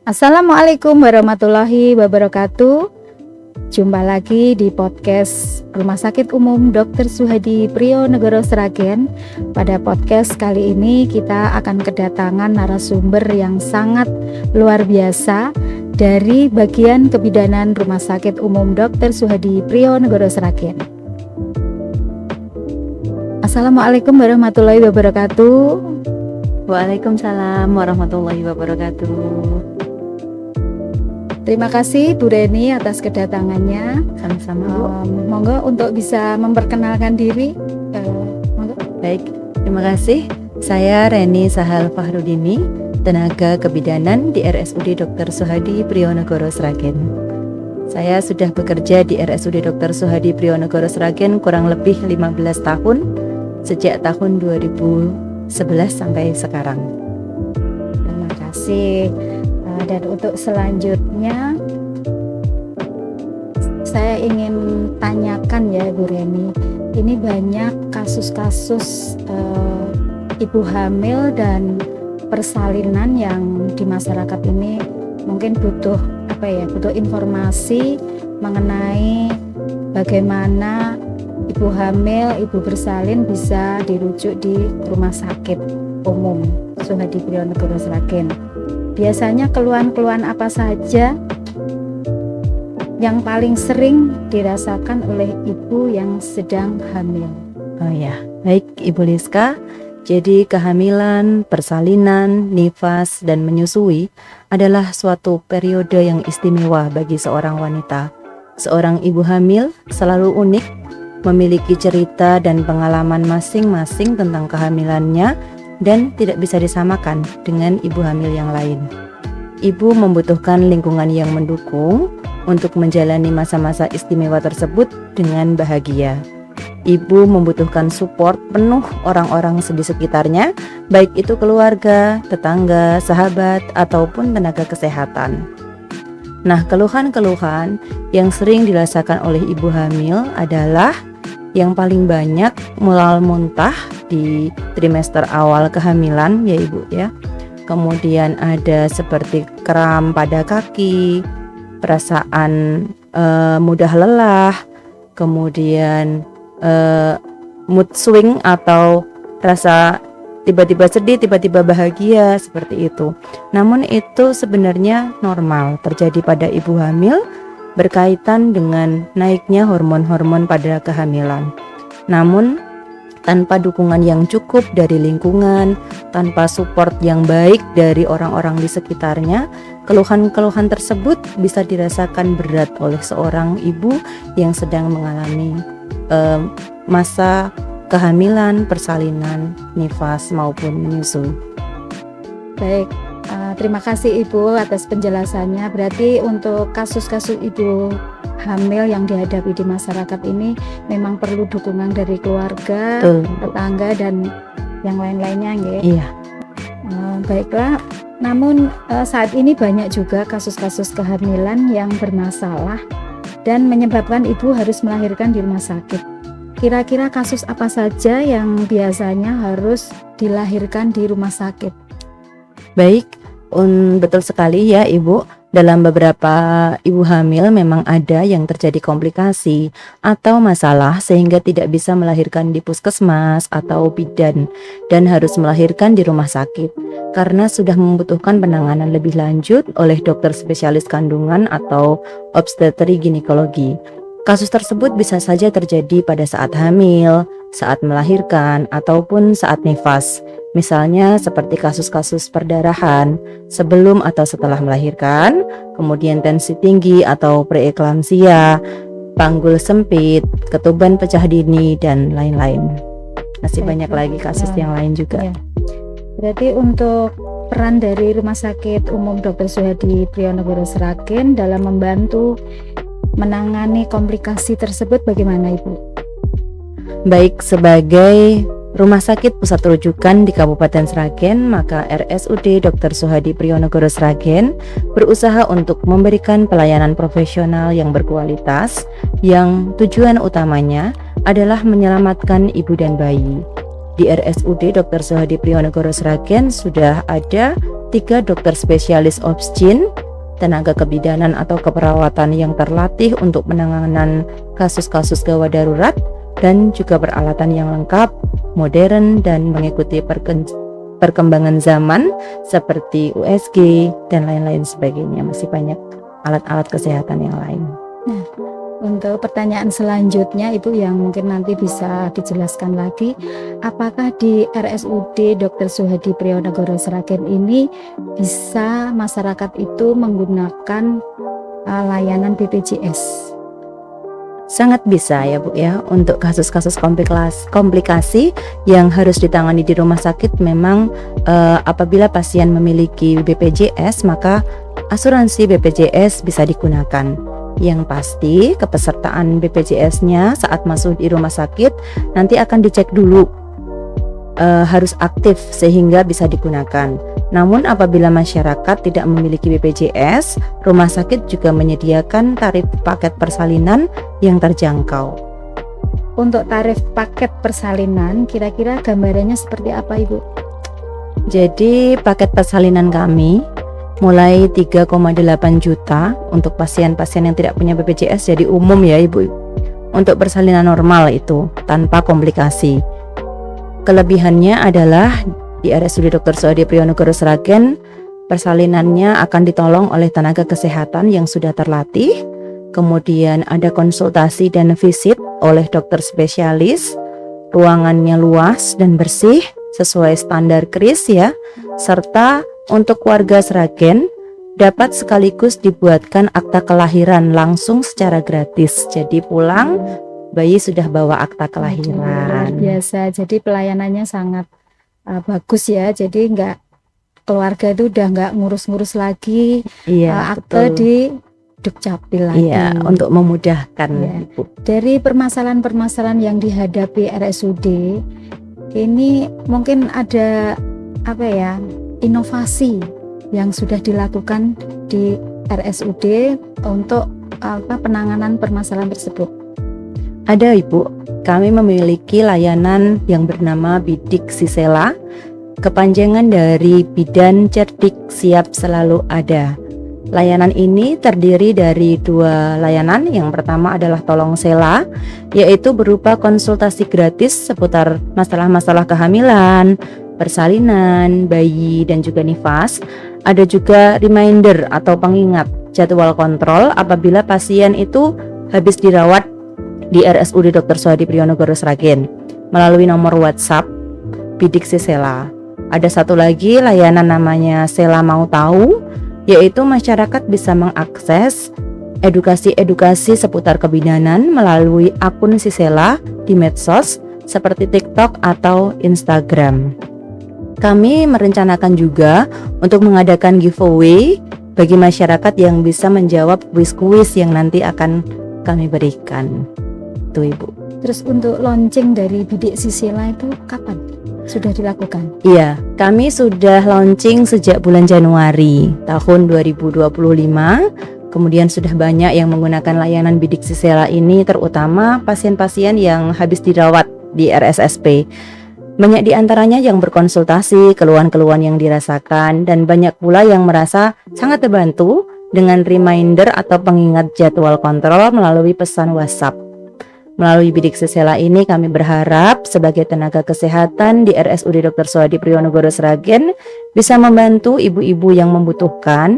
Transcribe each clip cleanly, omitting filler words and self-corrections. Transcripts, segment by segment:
Assalamualaikum warahmatullahi wabarakatuh. Jumpa lagi di podcast Rumah Sakit Umum Dr. Suhadi Priyanegara Sragen. Pada podcast kali ini kita akan kedatangan narasumber yang sangat luar biasa dari bagian kebidanan Rumah Sakit Umum Dr. Suhadi Priyanegara Sragen. Assalamualaikum warahmatullahi wabarakatuh. Waalaikumsalam warahmatullahi wabarakatuh. Terima kasih Bu Reni atas kedatangannya. Sama-sama. Monggo untuk bisa memperkenalkan diri. Monggo. Baik, terima kasih. Saya Reni Sahal Fahrudini, tenaga kebidanan di RSUD Dr. Suhadi Priyanegara Sragen. Saya sudah bekerja di RSUD Dr. Suhadi Priyanegara Sragen kurang lebih 15 tahun sejak tahun 2011 sampai sekarang. Terima kasih. Dan untuk selanjutnya saya ingin tanyakan ya Bu Reni, ini banyak kasus-kasus ibu hamil dan persalinan yang di masyarakat ini mungkin butuh informasi mengenai bagaimana ibu hamil, ibu bersalin bisa dirujuk di Rumah Sakit Umum Suhadi Priyanegara Sragen. Biasanya keluhan-keluhan apa saja yang paling sering dirasakan oleh ibu yang sedang hamil? Oh ya, baik Ibu Liska. Jadi kehamilan, persalinan, nifas, dan menyusui adalah suatu periode yang istimewa bagi seorang wanita. Seorang ibu hamil selalu unik, memiliki cerita dan pengalaman masing-masing tentang kehamilannya dan tidak bisa disamakan dengan ibu hamil yang lain. Ibu membutuhkan lingkungan yang mendukung untuk menjalani masa-masa istimewa tersebut dengan bahagia. Ibu membutuhkan support penuh orang-orang di sekitarnya, baik itu keluarga, tetangga, sahabat, ataupun tenaga kesehatan. Nah, keluhan-keluhan yang sering dirasakan oleh ibu hamil adalah yang paling banyak mual muntah di trimester awal kehamilan ya Ibu ya. Kemudian ada seperti kram pada kaki, perasaan mudah lelah, kemudian mood swing atau rasa tiba-tiba sedih, tiba-tiba bahagia seperti itu. Namun itu sebenarnya normal terjadi pada ibu hamil berkaitan dengan naiknya hormon-hormon pada kehamilan. Namun tanpa dukungan yang cukup dari lingkungan, tanpa support yang baik dari orang-orang di sekitarnya, keluhan-keluhan tersebut bisa dirasakan berat oleh seorang ibu yang sedang mengalami masa kehamilan, persalinan, nifas maupun menyusui. Baik. Terima kasih Ibu atas penjelasannya. Berarti untuk kasus-kasus ibu hamil yang dihadapi di masyarakat ini memang perlu dukungan dari keluarga, tetangga dan yang lain-lainnya, nggih? Iya. Baiklah. Namun saat ini banyak juga kasus-kasus kehamilan yang bermasalah dan menyebabkan ibu harus melahirkan di rumah sakit. Kira-kira kasus apa saja yang biasanya harus dilahirkan di rumah sakit? Baik. Betul sekali ya Ibu, dalam beberapa ibu hamil memang ada yang terjadi komplikasi atau masalah sehingga tidak bisa melahirkan di puskesmas atau bidan dan harus melahirkan di rumah sakit karena sudah membutuhkan penanganan lebih lanjut oleh dokter spesialis kandungan atau obstetri ginekologi. Kasus tersebut bisa saja terjadi pada saat hamil, saat melahirkan, ataupun saat nifas. Misalnya seperti kasus-kasus perdarahan sebelum atau setelah melahirkan, kemudian tensi tinggi atau preeklamsia, panggul sempit, ketuban pecah dini, dan lain-lain. Masih banyak lagi kasus yang lain juga. Ya. Berarti untuk peran dari Rumah Sakit Umum Dr. Suhadi Priyanegara Sragen dalam membantu menangani komplikasi tersebut bagaimana Ibu? Baik, sebagai Rumah Sakit Pusat Rujukan di Kabupaten Sragen, maka RSUD Dr. Suhadi Priyanegara Sragen berusaha untuk memberikan pelayanan profesional yang berkualitas yang tujuan utamanya adalah menyelamatkan ibu dan bayi. Di RSUD Dr. Suhadi Priyanegara Sragen sudah ada 3 dokter spesialis obsgin, tenaga kebidanan atau keperawatan yang terlatih untuk penanganan kasus-kasus gawat darurat, dan juga peralatan yang lengkap, modern, dan mengikuti perkembangan zaman seperti USG dan lain-lain sebagainya. Masih banyak alat-alat kesehatan yang lain. Nah, untuk pertanyaan selanjutnya itu yang mungkin nanti bisa dijelaskan lagi, apakah di RSUD Dr. Suhadi Prionegoro Sragen ini bisa masyarakat itu menggunakan layanan BPJS? Sangat bisa ya Bu ya, untuk kasus-kasus komplikasi yang harus ditangani di rumah sakit. Memang apabila pasien memiliki BPJS, maka asuransi BPJS bisa digunakan. Yang pasti kepesertaan BPJS-nya saat masuk di rumah sakit nanti akan dicek dulu harus aktif sehingga bisa digunakan. Namun apabila masyarakat tidak memiliki BPJS, rumah sakit juga menyediakan tarif paket persalinan yang terjangkau. Untuk tarif paket persalinan, kira-kira gambarannya seperti apa Ibu? Jadi paket persalinan kami mulai 3,8 juta untuk pasien-pasien yang tidak punya BPJS, jadi umum ya Ibu. Untuk persalinan normal itu tanpa komplikasi. Kelebihannya adalah di RSUD Dr. Suhadi Prionegoro Sragen, persalinannya akan ditolong oleh tenaga kesehatan yang sudah terlatih. Kemudian ada konsultasi dan visit oleh dokter spesialis. Ruangannya luas dan bersih sesuai standar KRIS ya. Serta untuk warga Sragen dapat sekaligus dibuatkan akta kelahiran langsung secara gratis. Jadi pulang bayi sudah bawa akta kelahiran. Luar biasa. Jadi pelayanannya sangat bagus ya. Jadi keluarga itu udah nggak ngurus-ngurus lagi akte di Dukcapil lagi. Iya, untuk memudahkan Ibu. Dari permasalahan-permasalahan yang dihadapi RSUD ini mungkin ada inovasi yang sudah dilakukan di RSUD untuk penanganan permasalahan tersebut. Ada Ibu, kami memiliki layanan yang bernama Bidik Sisela, kepanjangan dari Bidan Cerdik Siap Selalu Ada. Layanan ini terdiri dari 2 layanan. Yang pertama adalah Tolong Sela, yaitu berupa konsultasi gratis seputar masalah-masalah kehamilan, persalinan, bayi, dan juga nifas. Ada juga reminder atau pengingat jadwal kontrol apabila pasien itu habis dirawat di RSUD Dr. Suhadi Prionegoro Sragen melalui nomor WhatsApp Bidik Sisela. Ada satu lagi layanan namanya Sela Mau Tahu, yaitu masyarakat bisa mengakses edukasi-edukasi seputar kebidanan melalui akun Sisela di medsos seperti TikTok atau Instagram. Kami merencanakan juga untuk mengadakan giveaway bagi masyarakat yang bisa menjawab kuis-kuis yang nanti akan kami berikan. Tuh Ibu. Terus untuk launching dari Bidik Sisela itu kapan sudah dilakukan? Iya, kami sudah launching sejak bulan Januari tahun 2025. Kemudian sudah banyak yang menggunakan layanan Bidik Sisela ini, terutama pasien-pasien yang habis dirawat di RSSP. Banyak di antaranya yang berkonsultasi keluhan-keluhan yang dirasakan, dan banyak pula yang merasa sangat terbantu dengan reminder atau pengingat jadwal kontrol melalui pesan WhatsApp. Melalui Bidik Sisela ini kami berharap sebagai tenaga kesehatan di RSUD Dr. Suhadi Prionegoro Sragen bisa membantu ibu-ibu yang membutuhkan.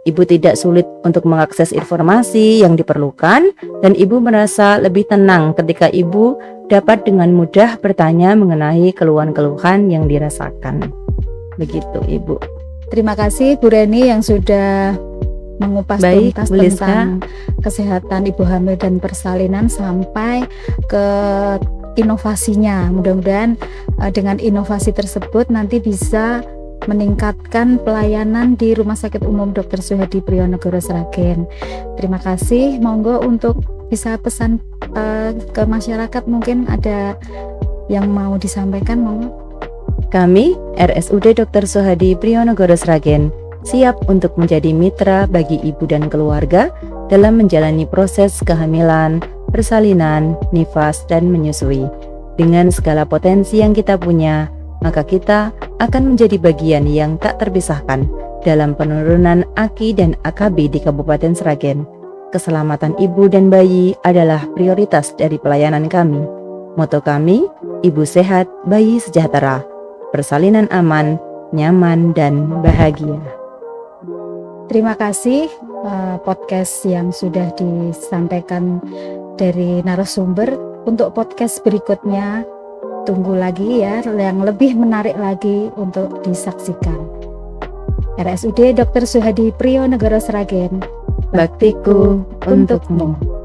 Ibu tidak sulit untuk mengakses informasi yang diperlukan, dan ibu merasa lebih tenang ketika ibu dapat dengan mudah bertanya mengenai keluhan-keluhan yang dirasakan. Begitu Ibu. Terima kasih Bu Reni yang sudah mengupas tuntas tentang kesehatan ibu hamil dan persalinan sampai ke inovasinya. Mudah-mudahan dengan inovasi tersebut nanti bisa meningkatkan pelayanan di Rumah Sakit Umum Dr. Suhadi Prionegoro Sragen. Terima kasih. Monggo untuk bisa pesan ke masyarakat, mungkin ada yang mau disampaikan, monggo. Kami RSUD Dr. Suhadi Prionegoro Sragen siap untuk menjadi mitra bagi ibu dan keluarga dalam menjalani proses kehamilan, persalinan, nifas, dan menyusui. Dengan segala potensi yang kita punya, maka kita akan menjadi bagian yang tak terpisahkan dalam penurunan AKI dan AKB di Kabupaten Sragen. Keselamatan ibu dan bayi adalah prioritas dari pelayanan kami. Moto kami, ibu sehat, bayi sejahtera, persalinan aman, nyaman, dan bahagia. Terima kasih podcast yang sudah disampaikan dari narasumber. Untuk podcast berikutnya, tunggu lagi ya, yang lebih menarik lagi untuk disaksikan. RSUD Dr. Suhadi Priyo Negoro Sragen, Baktiku untukmu.